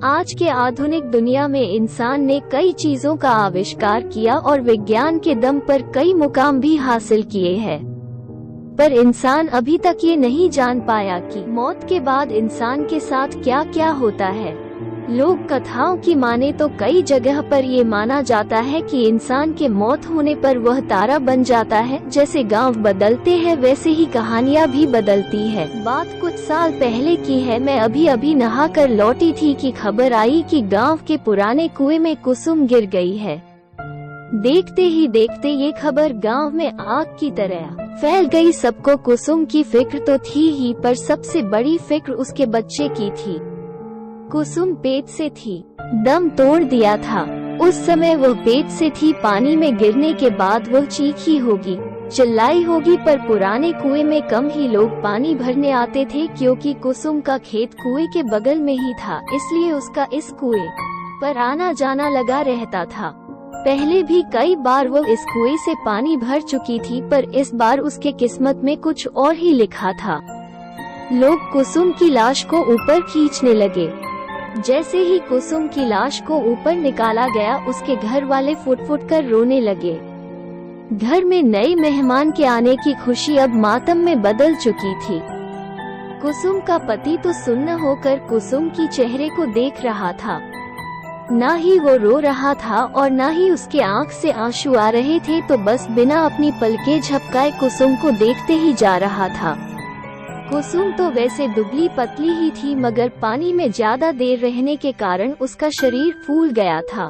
आज के आधुनिक दुनिया में इंसान ने कई चीजों का आविष्कार किया और विज्ञान के दम पर कई मुकाम भी हासिल किए हैं, पर इंसान अभी तक ये नहीं जान पाया कि मौत के बाद इंसान के साथ क्या क्या होता है। लोक कथाओं की माने तो कई जगह पर ये माना जाता है कि इंसान के मौत होने पर वह तारा बन जाता है। जैसे गांव बदलते हैं वैसे ही कहानियां भी बदलती है। बात कुछ साल पहले की है। मैं अभी नहा कर लौटी थी कि खबर आई कि गांव के पुराने कुएं में कुसुम गिर गई है। देखते ही देखते ये खबर गांव में आग की तरह फैल गई। सबको कुसुम की फिक्र तो थी ही, पर सबसे बड़ी फिक्र उसके बच्चे की थी। कुसुम पेट से थी, दम तोड़ दिया था। उस समय वह पेट से थी। पानी में गिरने के बाद वह चीखी होगी, चिल्लाई होगी, पर पुराने कुएं में कम ही लोग पानी भरने आते थे, क्योंकि कुसुम का खेत कुएं के बगल में ही था। इसलिए उसका इस कुएं पर आना जाना लगा रहता था। पहले भी कई बार वो इस कुएं से पानी भर चुकी थी, पर इस बार उसके किस्मत में कुछ और ही लिखा था। लोग कुसुम की लाश को ऊपर खींचने लगे। जैसे ही कुसुम की लाश को ऊपर निकाला गया, उसके घर वाले फुट फुट कर रोने लगे। घर में नए मेहमान के आने की खुशी अब मातम में बदल चुकी थी। कुसुम का पति तो सुन्न होकर कुसुम की चेहरे को देख रहा था। ना ही वो रो रहा था और ना ही उसके आंख से आंसू आ रहे थे, तो बस बिना अपनी पलकें झपकाए कुसुम को देखते ही जा रहा था। कुसुम तो वैसे दुबली पतली ही थी, मगर पानी में ज्यादा देर रहने के कारण उसका शरीर फूल गया था।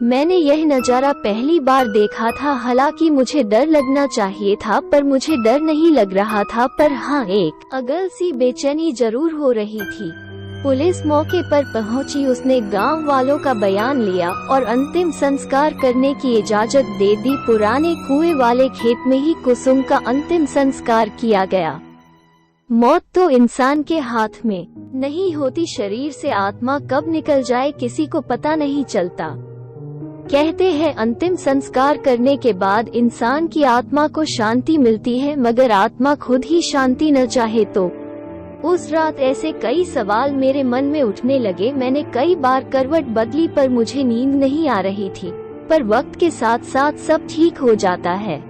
मैंने यह नजारा पहली बार देखा था। हालांकि मुझे डर लगना चाहिए था, पर मुझे डर नहीं लग रहा था। पर हाँ, एक अगल सी बेचैनी जरूर हो रही थी। पुलिस मौके पर पहुंची। उसने गांव वालों का बयान लिया और अंतिम संस्कार करने की इजाजत दे दी। पुराने कुएं वाले खेत में ही कुसुम का अंतिम संस्कार किया गया। मौत तो इंसान के हाथ में नहीं होती। शरीर से आत्मा कब निकल जाए किसी को पता नहीं चलता। कहते हैं अंतिम संस्कार करने के बाद इंसान की आत्मा को शांति मिलती है, मगर आत्मा खुद ही शांति न चाहे तो। उस रात ऐसे कई सवाल मेरे मन में उठने लगे। मैंने कई बार करवट बदली, पर मुझे नींद नहीं आ रही थी। पर वक्त के साथ साथ सब ठीक हो जाता है।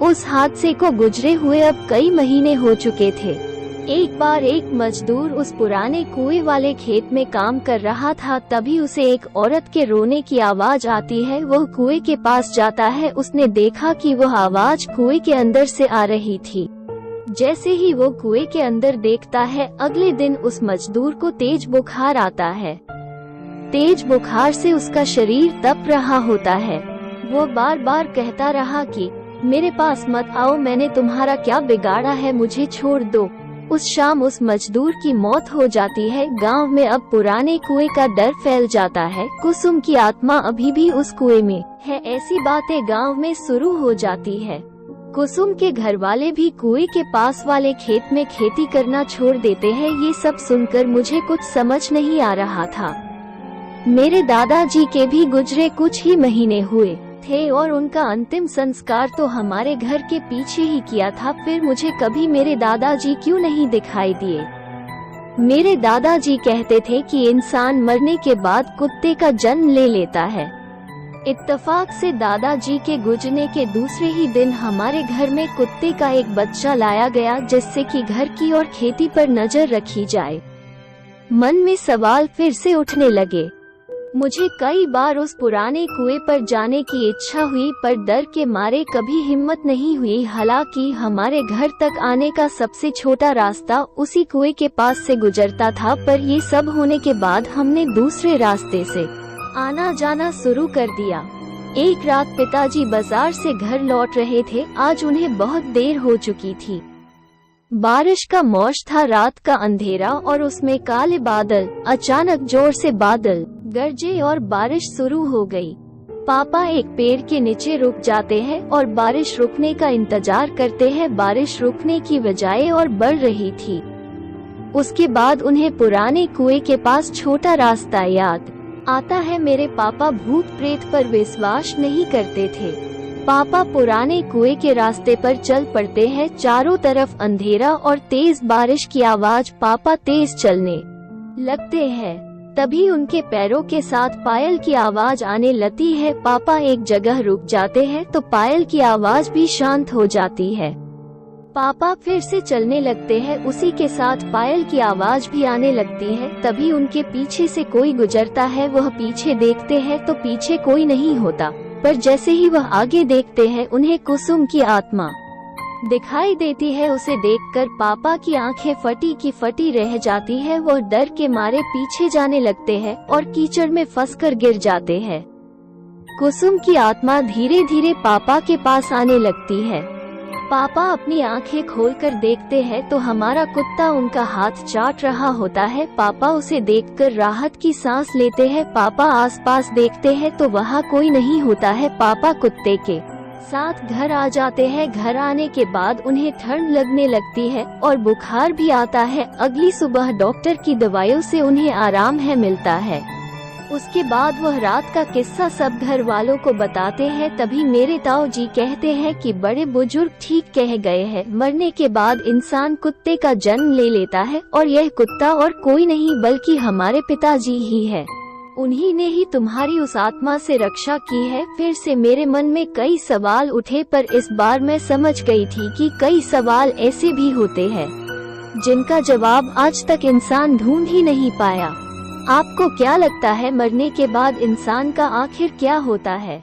उस हादसे को गुजरे हुए अब कई महीने हो चुके थे। एक बार एक मजदूर उस पुराने कुएं वाले खेत में काम कर रहा था। तभी उसे एक औरत के रोने की आवाज आती है। वह कुएं के पास जाता है। उसने देखा कि वह आवाज कुएं के अंदर से आ रही थी। जैसे ही वो कुएं के अंदर देखता है, अगले दिन उस मजदूर को तेज बुखार आता है। तेज बुखार से उसका शरीर तप रहा होता है। वो बार बार कहता रहा कि मेरे पास मत आओ, मैंने तुम्हारा क्या बिगाड़ा है, मुझे छोड़ दो। उस शाम उस मजदूर की मौत हो जाती है। गांव में अब पुराने कुएं का डर फैल जाता है। कुसुम की आत्मा अभी भी उस कुएं में है। ऐसी बातें गांव में शुरू हो जाती है। कुसुम के घर वाले भी कुएं के पास वाले खेत में खेती करना छोड़ देते हैं। ये सब सुनकर मुझे कुछ समझ नहीं आ रहा था। मेरे दादाजी के भी गुजरे कुछ ही महीने हुए थे और उनका अंतिम संस्कार तो हमारे घर के पीछे ही किया था। फिर मुझे कभी मेरे दादाजी क्यों नहीं दिखाई दिए। मेरे दादाजी कहते थे कि इंसान मरने के बाद कुत्ते का जन्म ले लेता है। इत्तेफाक से दादाजी के गुजरने के दूसरे ही दिन हमारे घर में कुत्ते का एक बच्चा लाया गया, जिससे कि घर की और खेती पर नजर रखी जाए। मन में सवाल फिर से उठने लगे। मुझे कई बार उस पुराने कुएं पर जाने की इच्छा हुई, पर डर के मारे कभी हिम्मत नहीं हुई। हालांकि हमारे घर तक आने का सबसे छोटा रास्ता उसी कुएं के पास से गुजरता था, पर ये सब होने के बाद हमने दूसरे रास्ते से आना जाना शुरू कर दिया। एक रात पिताजी बाजार से घर लौट रहे थे। आज उन्हें बहुत देर हो चुकी थी। बारिश का मौसम था, रात का अंधेरा और उसमें काले बादल। अचानक जोर से बादल गरजे और बारिश शुरू हो गई। पापा एक पेड़ के नीचे रुक जाते हैं और बारिश रुकने का इंतजार करते हैं। बारिश रुकने की बजाय और बढ़ रही थी। उसके बाद उन्हें पुराने कुएं के पास छोटा रास्ता याद आता है। मेरे पापा भूत प्रेत पर विश्वास नहीं करते थे। पापा पुराने कुएं के रास्ते पर चल पड़ते हैं। चारों तरफ अंधेरा और तेज बारिश की आवाज। पापा तेज चलने लगते हैं। तभी उनके पैरों के साथ पायल की आवाज आने लगती है। पापा एक जगह रुक जाते हैं तो पायल की आवाज भी शांत हो जाती है। पापा फिर से चलने लगते हैं, उसी के साथ पायल की आवाज भी आने लगती है। तभी उनके पीछे से कोई गुजरता है, वह पीछे देखते हैं तो पीछे कोई नहीं होता, पर जैसे ही वह आगे देखते हैं उन्हें कुसुम की आत्मा दिखाई देती है। उसे देखकर पापा की आंखें फटी की फटी रह जाती है। वह डर के मारे पीछे जाने लगते हैं और कीचड़ में फंसकर गिर जाते हैं। कुसुम की आत्मा धीरे धीरे पापा के पास आने लगती है। पापा अपनी आंखें खोलकर देखते हैं तो हमारा कुत्ता उनका हाथ चाट रहा होता है। पापा उसे देखकर राहत की सांस लेते हैं। पापा आसपास देखते हैं तो वहाँ कोई नहीं होता है। पापा कुत्ते के साथ घर आ जाते हैं। घर आने के बाद उन्हें ठंड लगने लगती है और बुखार भी आता है। अगली सुबह डॉक्टर की दवाइयों से उन्हें आराम मिलता है। उसके बाद वह रात का किस्सा सब घर वालों को बताते हैं। तभी मेरे ताऊ जी कहते हैं कि बड़े बुजुर्ग ठीक कह गए हैं, मरने के बाद इंसान कुत्ते का जन्म ले लेता है और यह कुत्ता और कोई नहीं बल्कि हमारे पिताजी ही है। उन्हीं ने ही तुम्हारी उस आत्मा से रक्षा की है। फिर से मेरे मन में कई सवाल उठे, पर इस बार मैं समझ गई थी कि कई सवाल ऐसे भी होते हैं जिनका जवाब आज तक इंसान ढूंढ ही नहीं पाया। आपको क्या लगता है, मरने के बाद इंसान का आखिर क्या होता है?